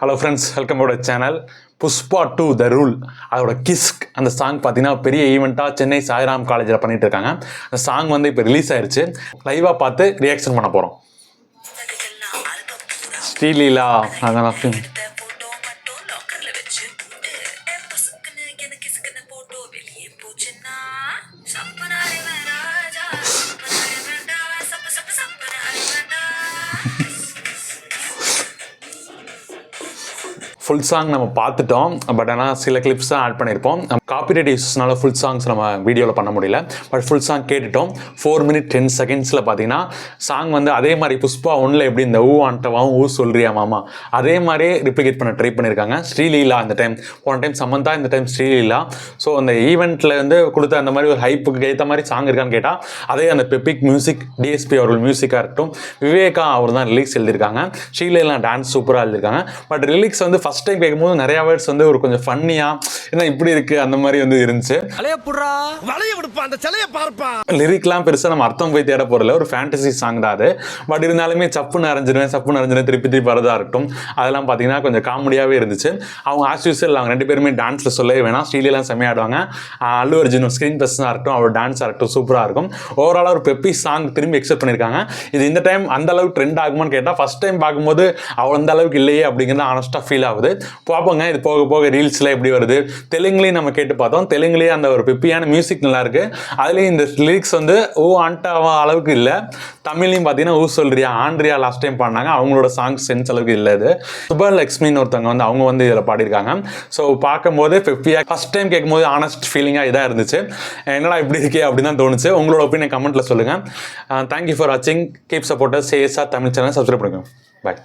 Hello friends, welcome to channel. Pushpa 2 the rule அதோட கிஸ்க் அந்த song பார்த்தீங்கன்னா பெரிய ஈவெண்ட்டாக சென்னை சாய்ராம் காலேஜில் பண்ணிட்டு இருக்காங்க. அந்த சாங் வந்து இப்போ ரிலீஸ் ஆயிடுச்சு. லைவாக பார்த்து ரியாக்ஷன் பண்ண போகிறோம். ஸ்ரீலீலா அதெல்லாம் ஃபுல் சாங் நம்ம பார்த்துட்டோம். பட் ஆனால் சில கிளிப்ஸ் தான் ஆட் பண்ணியிருப்போம். காப்பிரைட் இஷ்யூஸ்னால ஃபுல் சாங்ஸ் நம்ம வீடியோவில் பண்ண முடியல. பட் ஃபுல் சாங் கேட்டுட்டோம். 4 minutes 10 seconds பார்த்தீங்கன்னா சாங் வந்து அதே மாதிரி புஷ்பா 1 எப்படி இந்த ஊ ஆண்டவாவும் ஊ சொல்றியா மாமா அதே மாதிரியே ரிப்ளிகேட் பண்ண ட்ரை பண்ணியிருக்காங்க. ஸ்ரீலீலா இந்த டைம், போன டைம் சமந்தா, இந்த டைம் ஸ்ரீலீலா. ஸோ அந்த ஈவெண்ட்டில் வந்து கொடுத்த அந்த மாதிரி ஒரு ஹைப்புக்கு ஏற்ற மாதிரி சாங் இருக்கான்னு கேட்டால் அதே அந்த பெப்பிக் மியூசிக், டிஎஸ்பி அவர்கள் மியூசிக்காக இருக்கட்டும், விவேகா அவர் தான் லிரிக்ஸ் எழுதியிருக்காங்க. ஸ்ரீலீலா டான்ஸ் சூப்பராக எழுதியிருக்காங்க. பட் லிரிக்ஸ் வந்து ஃபஸ்ட் டைம் கேட்கும்போது நிறைய வேர்ட்ஸ் வந்து ஒரு கொஞ்சம் ஃபன்னியாக என்ன இப்படி இருக்குது அந்த மாதிரி வந்து இருந்துச்சு. லிரிக்லாம் பெருசாக நம்ம அர்த்தம் போய் தேட போகிறல, ஒரு ஃபேண்டசி சாங் தான் அது. பட் இருந்தாலுமே சப்பு நிறைஞ்சிருவேன் திருப்பி திருப்பி வரதா இருக்கட்டும், அதெல்லாம் பார்த்தீங்கன்னா கொஞ்சம் காமெடியாகவே இருந்துச்சு. அவங்க ஆஸ் யூஸ்வல் அவங்க 2 பேருமே டான்ஸில் சொல்லவே வேணாம். ஸ்ரீலீலாம் செம்மையாக ஆடுவாங்க. அல்லு அர்ஜுன் ஸ்க்ரீன் ப்ரெஸ்ஸாக இருக்கட்டும், அவர் டான்ஸாக இருக்கட்டும் சூப்பராக இருக்கும். ஓவராலாக ஒரு பெப்பி சாங் திரும்பி எக்ஸ்பெக்ட் பண்ணியிருக்காங்க. இது இந்த டைம் அந்த அளவுக்கு ட்ரெண்ட் ஆகுமான்னு கேட்டால் ஃபஸ்ட் டைம் பார்க்கும்போது அவ்வளோ அந்த அளவுக்கு இல்லையே அப்படிங்கிறது ஆனஸ்ட்டாக ஃபீல் ஆகுது. பார்ப்போங்க இது போக போக ரீல்ஸில் எப்படி வருது. தெலுங்குலேயும் நம்ம கேட்டு பார்த்தோம். தெலுங்குலேயே அந்த ஒரு பெப்பியான மியூசிக் நல்லா இருக்கு. அதுலேயும் இந்த லிரிக்ஸ் வந்து ஓ ஆண்டாவா அளவுக்கு இல்லை. தமிழ்லையும் பார்த்தீங்கன்னா ஊ சொல்றியா ஆண்ட்ரியா லாஸ்ட் டைம் பாடினாங்க. அவங்களோட சாங்ஸ் சென்ஸ் அளவுக்கு இல்லை. இது சுபலக்ஷ்மின்னு ஒருத்தவங்க வந்து அவங்க வந்து இதில் பாடியிருக்காங்க. ஸோ பார்க்கும்போது பெப்பியாக ஃபஸ்ட் டைம் கேட்கும்போது ஆனஸ்ட் ஃபீலிங்காக இதாக இருந்துச்சு. என்னடா இப்படி இருக்கே அப்படின்னு தான் தோணுச்சு. உங்களோட ஒப்பீனியன் கமெண்ட்டில் சொல்லுங்கள். தேங்க்யூ ஃபார் வாட்சிங். Keep supporters ASR Tamil channel subscribe பண்ணுங்க. பாய்.